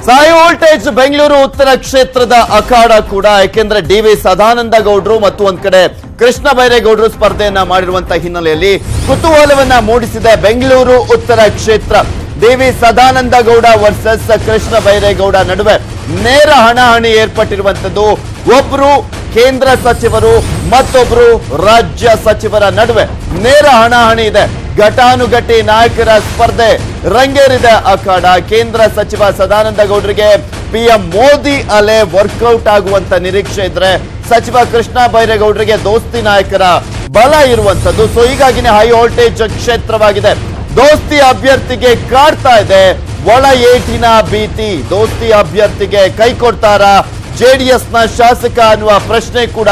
High voltage Bengaluru ಉತ್ತರ ಕ್ಷೇತ್ರದ ಅಖಾಡ ಕೂಡ, ಯಾಕೆಂದ್ರೆ ಡಿ.ವಿ. ಸದಾನಂದ ಗೌಡ್ರು ಮತ್ತು ಒಂದ್ ಕಡೆ ಕೃಷ್ಣ ಬೈರೇಗೌಡರು ಸ್ಪರ್ಧೆಯನ್ನ ಮಾಡಿರುವಂತಹ ಹಿನ್ನೆಲೆಯಲ್ಲಿ ಕುತೂಹಲವನ್ನ ಮೂಡಿಸಿದೆ ಬೆಂಗಳೂರು ಉತ್ತರ ಕ್ಷೇತ್ರ. ಡಿ.ವಿ. ಸದಾನಂದ ಗೌಡ ವರ್ಸಸ್ ಕೃಷ್ಣ ಬೈರೇಗೌಡ ನಡುವೆ ನೇರ ಹಣಾಹಣಿ ಏರ್ಪಟ್ಟಿರುವಂತದ್ದು. ಒಬ್ರು ಕೇಂದ್ರ ಸಚಿವರು ಮತ್ತೊಬ್ರು ರಾಜ್ಯ ಸಚಿವರ ನಡುವೆ ನೇರ ಹಣಾಹಣಿ ಇದೆ. ಘಟಾನುಘಟಿ ನಾಯಕರ ಸ್ಪರ್ಧೆ ರಂಗೇರಿದೆ ಅಖಾಡ. ಕೇಂದ್ರ ಸಚಿವ ಸದಾನಂದ ಗೌಡರಿಗೆ ಪಿಎಂ ಮೋದಿ ಅಲೆ ವರ್ಕೌಟ್ ಆಗುವಂತ ನಿರೀಕ್ಷೆ ಇದ್ರೆ, ಸಚಿವ ಕೃಷ್ಣ ಬೈರೇಗೌಡರಿಗೆ ದೋಸ್ತಿ ನಾಯಕರ ಬಲ ಇರುವಂತದ್ದು. ಸೊ ಹೀಗಾಗಿನೇ ಹೈ ವೋಲ್ಟೇಜ್ ಕ್ಷೇತ್ರವಾಗಿದೆ. ದೋಸ್ತಿ ಅಭ್ಯರ್ಥಿಗೆ ಕಾಡ್ತಾ ಇದೆ ಒಳ ಏಟಿನ ಭೀತಿ. ದೋಸ್ತಿ ಅಭ್ಯರ್ಥಿಗೆ ಕೈ ಕೊಡ್ತಾರಾ ಜೆಡಿಎಸ್ನ ಶಾಸಕ ಅನ್ನುವ ಪ್ರಶ್ನೆ ಕೂಡ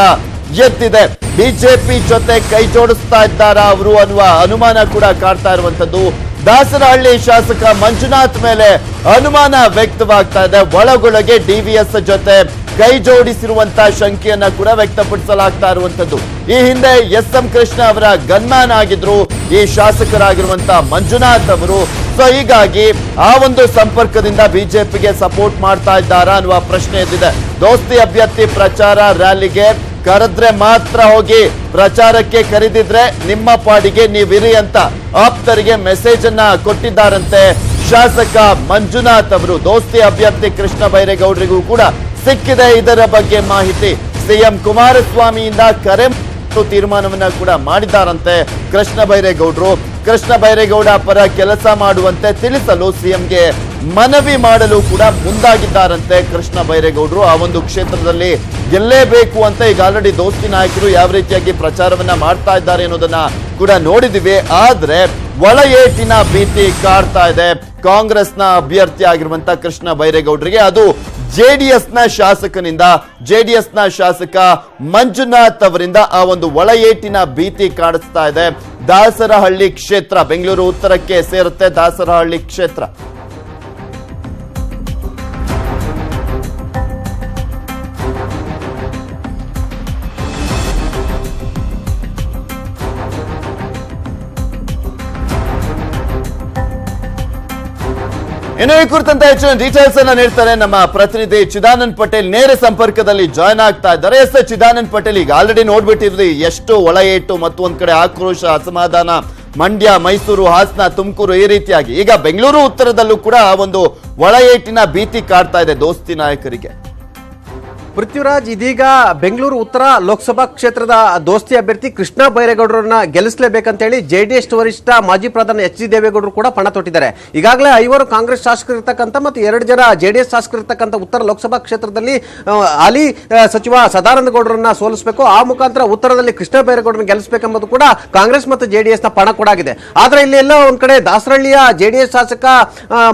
ಎದ್ದಿದೆ. ಬಿಜೆಪಿ ಜೊತೆ ಕೈ ಜೋಡಿಸ್ತಾ ಇದ್ದಾರಾ ಅವರು ಅನ್ನುವ ಅನುಮಾನ ಕೂಡ ಕಾಡ್ತಾ ಇರುವಂತದ್ದು. ದಾಸರಹಳ್ಳಿ ಶಾಸಕ ಮಂಜುನಾಥ್ ಮೇಲೆ ಅನುಮಾನ ವ್ಯಕ್ತವಾಗ್ತಾ ಇದೆ. ಒಳಗೊಳಗೆ ಡಿವಿಎಸ್ ಜೊತೆ ಕೈ ಜೋಡಿಸಿರುವಂತಹ ಶಂಕೆಯನ್ನ ಕೂಡ ವ್ಯಕ್ತಪಡಿಸಲಾಗ್ತಾ ಇರುವಂತದ್ದು. ಈ ಹಿಂದೆ ಎಸ್.ಎಂ. ಕೃಷ್ಣ ಅವರ ಗನ್ಮ್ಯಾನ್ ಆಗಿದ್ರು ಈ ಶಾಸಕರಾಗಿರುವಂತಹ ಮಂಜುನಾಥ್ ಅವರು. ಸೊ ಹೀಗಾಗಿ ಆ ಒಂದು ಸಂಪರ್ಕದಿಂದ ಬಿಜೆಪಿಗೆ ಸಪೋರ್ಟ್ ಮಾಡ್ತಾ ಇದ್ದಾರಾ ಅನ್ನುವ ಪ್ರಶ್ನೆ ಎದ್ದಿದೆ. ದೋಸ್ತಿ ಅಭ್ಯರ್ಥಿ ಪ್ರಚಾರ ರ್ಯಾಲಿಗೆ ಕರೆದ್ರೆ ಮಾತ್ರ ಹೋಗಿ, ಪ್ರಚಾರಕ್ಕೆ ಕರೆದಿದ್ರೆ ನಿಮ್ಮ ಪಾಡಿಗೆ ನೀವಿರಿ ಅಂತ ಆಪ್ತರಿಗೆ ಮೆಸೇಜ್ ಅನ್ನ ಕೊಟ್ಟಿದ್ದಾರಂತೆ ಶಾಸಕ ಮಂಜುನಾಥ್ ಅವರು. ದೋಸ್ತಿ ಅಭ್ಯರ್ಥಿ ಕೃಷ್ಣ ಬೈರೇಗೌಡರಿಗೂ ಕೂಡ ಸಿಕ್ಕಿದೆ ಇದರ ಬಗ್ಗೆ ಮಾಹಿತಿ. ಸಿಎಂ ಕುಮಾರಸ್ವಾಮಿಯಿಂದ ಕರೆ ತೀರ್ಮಾನವನ್ನ ಕೂಡ ಮಾಡಿದ್ದಾರಂತೆ ಕೃಷ್ಣ ಬೈರೇಗೌಡರು. ಕೃಷ್ಣ ಬೈರೇಗೌಡ ಪರ ಕೆಲಸ ಮಾಡುವಂತೆ ತಿಳಿಸಲು ಸಿಎಂಗೆ ಮನವಿ ಮಾಡಲು ಕೂಡ ಮುಂದಾಗಿದ್ದಾರಂತೆ ಕೃಷ್ಣ ಬೈರೇಗೌಡರು. ಆ ಒಂದು ಕ್ಷೇತ್ರದಲ್ಲಿ ಗೆಲ್ಲೇಬೇಕು ಅಂತ ಈಗ ಆಲ್ರೆಡಿ ದೋಸ್ತಿ ನಾಯಕರು ಯಾವ ರೀತಿಯಾಗಿ ಪ್ರಚಾರವನ್ನ ಮಾಡ್ತಾ ಇದ್ದಾರೆ ಅನ್ನೋದನ್ನ ಕೂಡ ನೋಡಿದಿವಿ. ಆದ್ರೆ ಒಳ ಏಟಿನ ಭೀತಿ ಕಾಡ್ತಾ ಇದೆ ಕಾಂಗ್ರೆಸ್ನ ಅಭ್ಯರ್ಥಿ ಆಗಿರುವಂತ ಕೃಷ್ಣ ಬೈರೇಗೌಡರಿಗೆ. ಅದು ಜೆಡಿಎಸ್ನ ಶಾಸಕನಿಂದ, ಜೆಡಿಎಸ್ನ ಶಾಸಕ ಮಂಜುನಾಥ್ ಅವರಿಂದ ಆ ಒಂದು ಒಳ ಏಟಿನ ಭೀತಿ ಕಾಣಿಸ್ತಾ ಇದೆ. ದಾಸರಹಳ್ಳಿ ಕ್ಷೇತ್ರ ಬೆಂಗಳೂರು ಉತ್ತರಕ್ಕೆ ಸೇರುತ್ತೆ. ದಾಸರಹಳ್ಳಿ ಕ್ಷೇತ್ರ ಇನ್ನು ಈ ಕುರಿತಂತೆ ಹೆಚ್ಚಿನ ಡೀಟೇಲ್ಸ್ ಅನ್ನ ನೀಡ್ತಾರೆ ನಮ್ಮ ಪ್ರತಿನಿಧಿ ಚಿದಾನಂದ್ ಪಟೇಲ್. ನೇರ ಸಂಪರ್ಕದಲ್ಲಿ ಜಾಯ್ನ್ ಆಗ್ತಾ ಇದ್ದಾರೆ. ಎಸ್ ಚಿದಾನಂದ್ ಪಟೇಲ್, ಈಗ ಆಲ್ರೆಡಿ ನೋಡ್ಬಿಟ್ಟಿದ್ರಿ ಎಷ್ಟು ಒಳ ಏಟು ಮತ್ತು ಒಂದ್ ಕಡೆ ಆಕ್ರೋಶ, ಅಸಮಾಧಾನ ಮಂಡ್ಯ, ಮೈಸೂರು, ಹಾಸನ, ತುಮಕೂರು ಈ ರೀತಿಯಾಗಿ ಈಗ ಬೆಂಗಳೂರು ಉತ್ತರದಲ್ಲೂ ಕೂಡ ಒಂದು ಒಳ ಏಟಿನ ಭೀತಿ ಕಾಡ್ತಾ ಇದೆ ದೋಸ್ತಿ ನಾಯಕರಿಗೆ. ಪೃಥ್ವಿರಾಜ್, ಇದೀಗ ಬೆಂಗಳೂರು ಉತ್ತರ ಲೋಕಸಭಾ ಕ್ಷೇತ್ರದ ದೋಸ್ತಿ ಅಭ್ಯರ್ಥಿ ಕೃಷ್ಣ ಬೈರೇಗೌಡರನ್ನ ಗೆಲ್ಲಿಸಲೇಬೇಕಂತ ಹೇಳಿ ಜೆಡಿಎಸ್ ವರಿಷ್ಠ ಮಾಜಿ ಪ್ರಧಾನಿ ಎಚ್ ಡಿ ದೇವೇಗೌಡರು ಕೂಡ ಪಣ ತೊಟ್ಟಿದ್ದಾರೆ. ಈಗಾಗಲೇ 5 ಕಾಂಗ್ರೆಸ್ ಶಾಸಕರು ಇರ್ತಕ್ಕಂಥ ಮತ್ತು 2 ಜನ ಜೆಡಿಎಸ್ ಶಾಸಕರು ಇರ್ತಕ್ಕಂಥ ಉತ್ತರ ಲೋಕಸಭಾ ಕ್ಷೇತ್ರದಲ್ಲಿ ಹಾಲಿ ಸಚಿವ ಸದಾನಂದ ಗೌಡರನ್ನ ಸೋಲಿಸಬೇಕು, ಆ ಮುಖಾಂತರ ಉತ್ತರದಲ್ಲಿ ಕೃಷ್ಣ ಬೈರೇಗೌಡರನ್ನ ಗೆಲ್ಲಿಸಬೇಕೆಂಬುದು ಕೂಡ ಕಾಂಗ್ರೆಸ್ ಮತ್ತು ಜೆಡಿಎಸ್ ನ ಪಣ ಕೂಡ ಆಗಿದೆ. ಆದ್ರೆ ಇಲ್ಲಿ ಎಲ್ಲ ಒಂದ್ ಕಡೆ ದಾಸರಹಳ್ಳಿಯ ಜೆಡಿಎಸ್ ಶಾಸಕ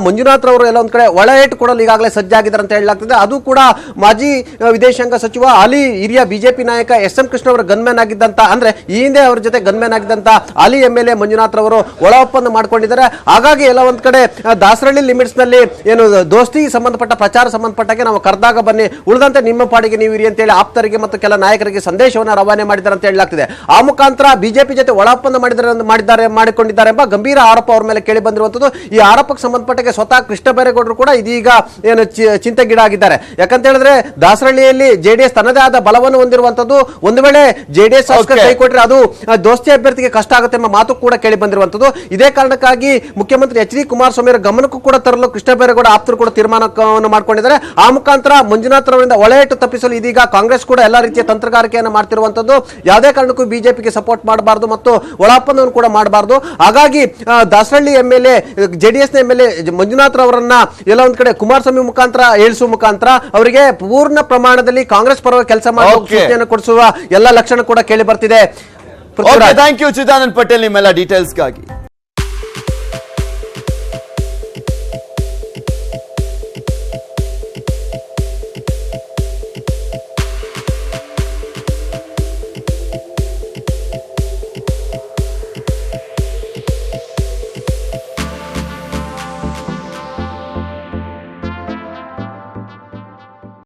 ಮಂಜುನಾಥ್ ಅವರು ಎಲ್ಲ ಒಂದ್ ಕಡೆ ಒಳ ಏಟು ಕೊಡಲು ಈಗಾಗಲೇ ಸಜ್ಜಾಗಿದ್ದಾರೆ ಅಂತ ಹೇಳಲಾಗ್ತದೆ. ಅದು ಕೂಡ ಮಾಜಿ ವಿದೇಶಾಂಗ ಸಚಿವ ಹಾಲಿ ಹಿರಿಯ ಬಿಜೆಪಿ ನಾಯಕ ಎಸ್.ಎಂ. ಕೃಷ್ಣ ಅವರ ಗನ್ಮ್ಯಾನ್ ಆಗಿದ್ದಂತ, ಅಂದ್ರೆ ಈ ಹಿಂದೆ ಅವರ ಜೊತೆ ಗನ್ಮ್ಯಾನ್ ಆಗಿದ್ದಂತ ಹಾಲಿ ಎಂ.ಎಲ್.ಎ. ಮಂಜುನಾಥ್ ಅವರು ಒಳ ಒಪ್ಪಂದ ಮಾಡ್ಕೊಂಡಿದ್ದಾರೆ. ಹಾಗಾಗಿ ಎಲ್ಲ ಒಂದ್ ಕಡೆ ದಾಸರಹಳ್ಳಿ ಲಿಮಿಟ್ಸ್ ನಲ್ಲಿ ಏನು ದೋಸ್ತಿ ಸಂಬಂಧಪಟ್ಟ ಪ್ರಚಾರ ಸಂಬಂಧಪಟ್ಟಾಗೆ ನಾವು ಕರೆದಾಗ ಬನ್ನಿ, ಉಳಿದಂತೆ ನಿಮ್ಮ ಪಾಡಿಗೆ ನೀವು ಇರಿ ಅಂತ ಹೇಳಿ ಆಪ್ತರಿಗೆ ಮತ್ತು ಕೆಲ ನಾಯಕರಿಗೆ ಸಂದೇಶವನ್ನು ರವಾನೆ ಮಾಡಿದ್ದಾರೆ ಅಂತ ಹೇಳಲಾಗ್ತಿದೆ. ಆ ಮುಖಾಂತರ ಬಿಜೆಪಿ ಜೊತೆ ಒಳ ಒಪ್ಪಂದ ಮಾಡಿಕೊಂಡಿದ್ದಾರೆ ಎಂಬ ಗಂಭೀರ ಆರೋಪ ಅವರ ಮೇಲೆ ಕೇಳಿ ಬಂದಿರುವಂತದ್ದು. ಈ ಆರೋಪಕ್ಕೆ ಸಂಬಂಧಪಟ್ಟಾಗೆ ಸ್ವತಃ ಕೃಷ್ಣ ಬೈರೇಗೌಡರು ಕೂಡ ಇದೀಗ ಏನು ಚಿಂತೆಗೀಡಾಗಿದ್ದಾರೆ. ಯಾಕಂತ ಹೇಳಿದ್ರೆ ದಾಸರಹಳ್ಳಿ ಜೆಡಿಎಸ್ ತನ್ನದೇ ಆದ ಬಲವನ್ನು ಹೊಂದಿರುವಂತದ್ದು. ಒಂದು ವೇಳೆ ಜೆಡಿಎಸ್ ಕೈ ಕೊಟ್ಟರೆ ಅದು ದೋಸ್ತಿ ಅಭ್ಯರ್ಥಿಗೆ ಕಷ್ಟ ಆಗುತ್ತೆ ಎಂಬ ಮಾತು ಕೂಡ ಕೇಳಿ ಬಂದಿರುವಂತದ್ದು. ಇದೇ ಕಾರಣಕ್ಕಾಗಿ ಮುಖ್ಯಮಂತ್ರಿ ಎಚ್ ಡಿ ಕುಮಾರಸ್ವಾಮಿ ಅವರ ಗಮನಕ್ಕೂ ಕೂಡ ತರಲು ಕೃಷ್ಣ ಬೈರೇಗೌಡ ಆಪ್ತರು ಕೂಡ ತೀರ್ಮಾನವನ್ನು ಮಾಡಿಕೊಂಡಿದ್ದಾರೆ. ಆ ಮುಖಾಂತರ ಮಂಜುನಾಥ್ ಅವರಿಂದ ಒಳೇಟು ತಪ್ಪಿಸಲು ಇದೀಗ ಕಾಂಗ್ರೆಸ್ ಕೂಡ ಎಲ್ಲಾ ರೀತಿಯ ತಂತ್ರಗಾರಿಕೆಯನ್ನು ಮಾಡ್ತಿರುವಂತದ್ದು. ಯಾವುದೇ ಕಾರಣಕ್ಕೂ ಬಿಜೆಪಿಗೆ ಸಪೋರ್ಟ್ ಮಾಡಬಾರದು ಮತ್ತು ಒಳ ಒಪ್ಪಂದವನ್ನು ಕೂಡ ಮಾಡಬಾರದು. ಹಾಗಾಗಿ ದಾಸರಹಳ್ಳಿ ಎಂ.ಎಲ್.ಎ. ಜೆಡಿಎಸ್ ನ ಎಂ.ಎಲ್.ಎ. ಮಂಜುನಾಥ್ ಅವರನ್ನ ಎಲ್ಲ ಒಂದ್ ಕಡೆ ಕುಮಾರಸ್ವಾಮಿ ಮುಖಾಂತರ ಏಳಿಸುವ ಮುಖಾಂತರ ಅವರಿಗೆ ಪೂರ್ಣ ಪ್ರಮಾಣದಲ್ಲಿ ಕಾಂಗ್ರೆಸ್ ಪರವಾಗಿ ಕೆಲಸ ಮಾಡುವ ಕೊಡಿಸುವ ಎಲ್ಲ ಲಕ್ಷಣ ಕೂಡ ಕೇಳಿ ಬರ್ತಿದೆ. ಥ್ಯಾಂಕ್ ಯು ಚಿದಾನಂದ್ ಪಟೇಲ್ ನಿಮ್ಮೆಲ್ಲ ಡೀಟೇಲ್ಸ್ಗಾಗಿ.